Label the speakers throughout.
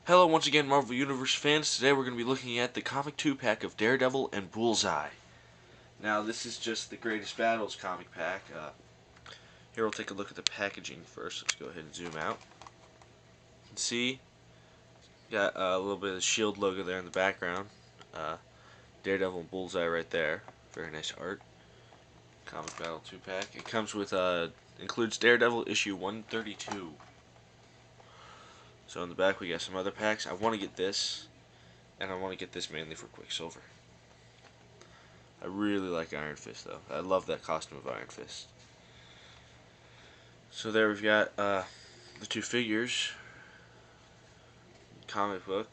Speaker 1: Hello once again, Marvel Universe fans. Today we're going to be looking at the comic 2-pack of Daredevil and Bullseye. Now this is just the Greatest Battles comic pack. Here we'll take a look at the packaging first. Let's go ahead and zoom out. You can see, got a little bit of the SHIELD logo there in the background. Daredevil and Bullseye right there. Very nice art. Comic Battle 2-pack. It comes with, includes Daredevil issue 132. So in the back we got some other packs. I want to get this, and I want to get this mainly for Quicksilver. I really like Iron Fist though. I love that costume of Iron Fist. So there we've got the two figures, comic book.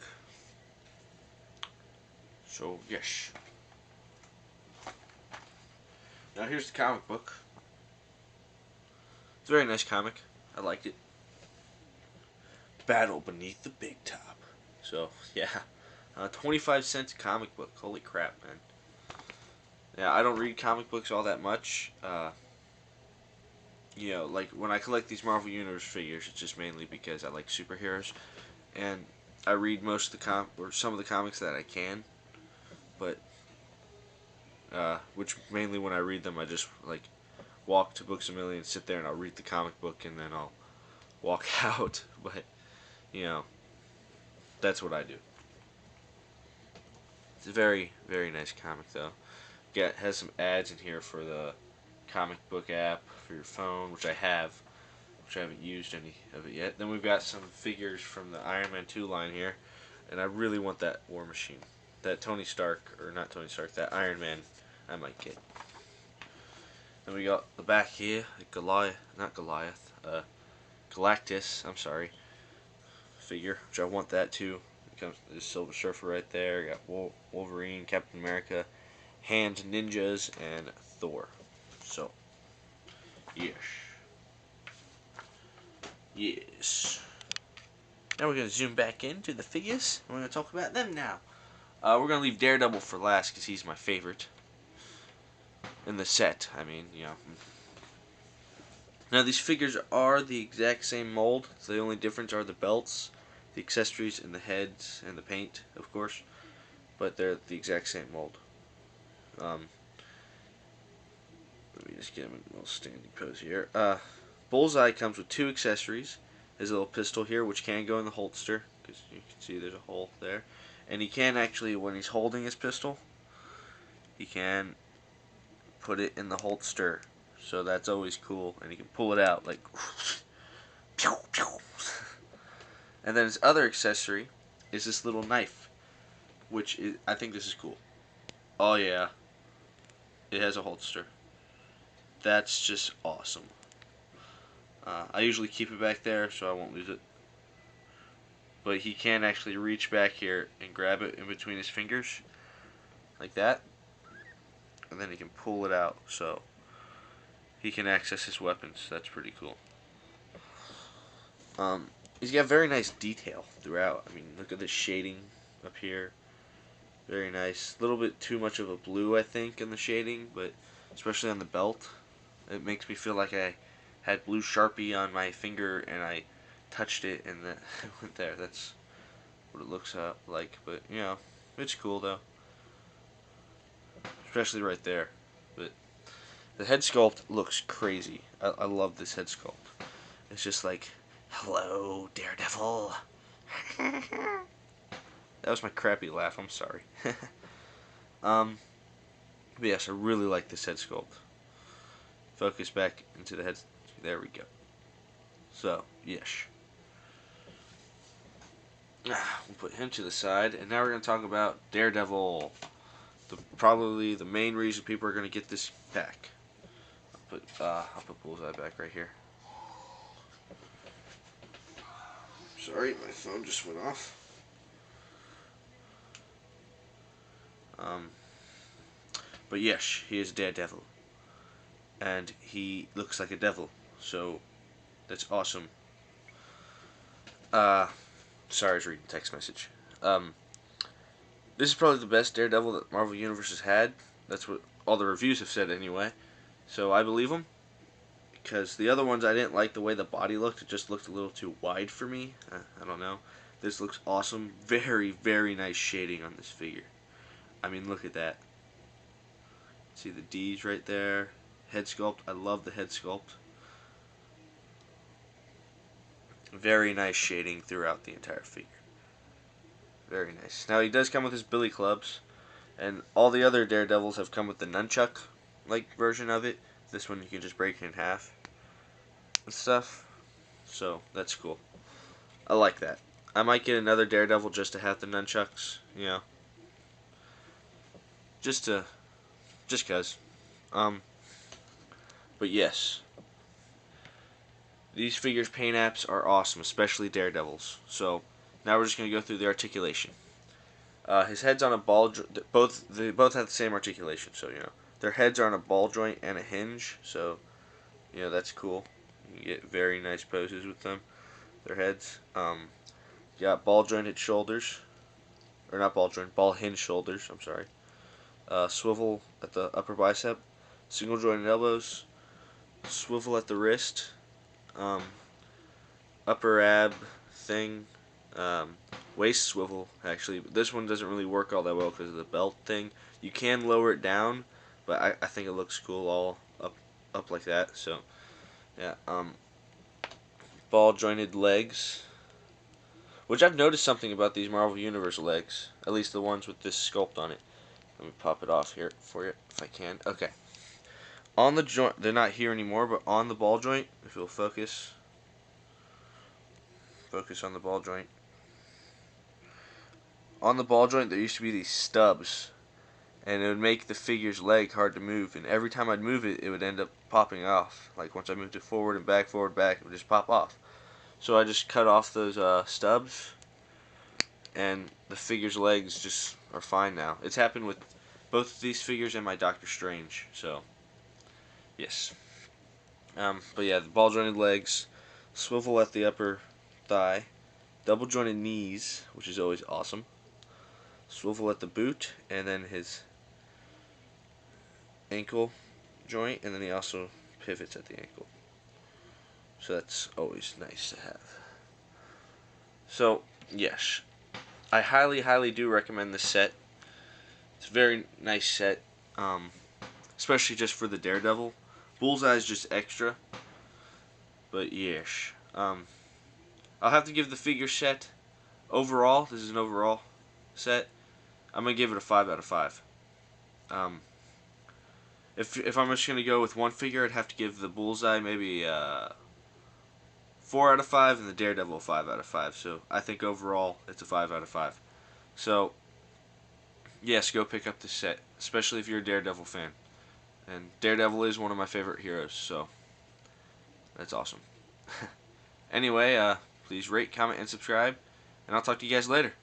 Speaker 1: So yes. Now here's the comic book. It's a very nice comic. I liked it. Battle Beneath the Big Top. So yeah, 25 cents comic book. Holy crap, man. Yeah, I don't read comic books all that much. You know, like when I collect these Marvel Universe figures, it's just mainly because I like superheroes, and I read most of the or some of the comics that I can. But which mainly when I read them, I just like walk to Books A Million, sit there, and I'll read the comic book, and then I'll walk out. But you know, that's what I do. It's a very, very nice comic though. Has some ads in here for the comic book app for your phone, which I haven't used any of it yet. Then we've got some figures from the Iron Man 2 line here, and I really want that War Machine. That Tony Stark, or not Tony Stark, that Iron Man I might get. Then we got the back here, Galactus, I'm sorry, figure, which I want that too. It comes this Silver Surfer right there, got Wolverine, Captain America, Hand Ninjas, and Thor. So, yes. Yes. Now we're going to zoom back into the figures, and we're going to talk about them now. We're going to leave Daredevil for last, because he's my favorite. In the set, I mean, you know. Now these figures are the exact same mold. So the only difference are the belts, the accessories, and the heads, and the paint, of course. But they're the exact same mold. Let me just get him in a little standing pose here. Bullseye comes with two accessories. His little pistol here, which can go in the holster, because you can see there's a hole there. And he can actually, when he's holding his pistol, he can put it in the holster. So that's always cool. And he can pull it out like pew, pew. And then his other accessory is this little knife, which is, I think this is cool. Oh yeah, it has a holster. That's just awesome. I usually keep it back there so I won't lose it. But he can actually reach back here and grab it in between his fingers, like that. And then he can pull it out so he can access his weapons. That's pretty cool. He's got very nice detail throughout. I mean, look at the shading up here. Very nice. A little bit too much of a blue, I think, in the shading, but especially on the belt. It makes me feel like I had blue Sharpie on my finger and I touched it and then it went there. That's what it looks like. But, you know, it's cool, though. Especially right there. But the head sculpt looks crazy. I love this head sculpt. It's just like, hello, Daredevil. That was my crappy laugh. I'm sorry. But yes, I really like this head sculpt. Focus back into the head. There we go. So, yes. We'll put him to the side, and now we're going to talk about Daredevil. Probably the main reason people are going to get this pack. I'll put Bullseye back right here. Sorry, my phone just went off. But yes, he is Daredevil. And he looks like a devil. So, that's awesome. Sorry, I was reading text message. This is probably the best Daredevil that Marvel Universe has had. That's what all the reviews have said anyway. So I believe them. because the other ones I didn't like the way the body looked. It just looked a little too wide for me. I don't know. This looks awesome. Very, very nice shading on this figure. I mean, look at that. See the D's right there. Head sculpt. I love the head sculpt. Very nice shading throughout the entire figure. Very nice. Now he does come with his billy clubs, and all the other Daredevils have come with the nunchuck-like version of it. This one you can just break it in half and stuff. So that's cool. I like that. I might get another Daredevil just to have the nunchucks, you know. Just 'cause. But yes. These figures' paint apps are awesome, especially Daredevil's. So now we're just gonna go through the articulation. His head's on a ball. They both have the same articulation, so you know their heads are on a ball joint and a hinge. So you know that's cool. You can get very nice poses with them. Their heads. You got ball jointed shoulders, or not ball joint, ball hinge shoulders. I'm sorry. Swivel at the upper bicep. Single jointed elbows. Swivel at the wrist. Upper ab thing. Waist swivel, actually. But this one doesn't really work all that well because of the belt thing. You can lower it down, but I think it looks cool all up like that. So, yeah. Ball jointed legs. Which I've noticed something about these Marvel Universe legs. At least the ones with this sculpt on it. Let me pop it off here for you if I can. Okay. On the joint, they're not here anymore, but on the ball joint, if you'll focus on the ball joint. On the ball joint, there used to be these stubs, and it would make the figure's leg hard to move, and every time I'd move it, it would end up popping off. Like once I moved it forward, and back, it would just pop off. So I just cut off those stubs, and the figure's legs just are fine now. It's happened with both of these figures and my Doctor Strange, so yes. But yeah, the ball jointed legs, swivel at the upper thigh, double jointed knees, which is always awesome. Swivel at the boot, and then his ankle joint, and then he also pivots at the ankle. So that's always nice to have. So, yes. I highly, highly do recommend this set. It's a very nice set, especially just for the Daredevil. Bullseye is just extra, but yes. I'll have to give the figure set overall. This is an overall set. I'm gonna give it a 5 out of 5. If I'm just gonna go with one figure, I'd have to give the Bullseye maybe 4 out of 5 and the Daredevil 5 out of 5. So I think overall it's a 5 out of 5. So yes, go pick up this set, especially if you're a Daredevil fan. And Daredevil is one of my favorite heroes, so that's awesome. Anyway, please rate, comment, and subscribe, and I'll talk to you guys later.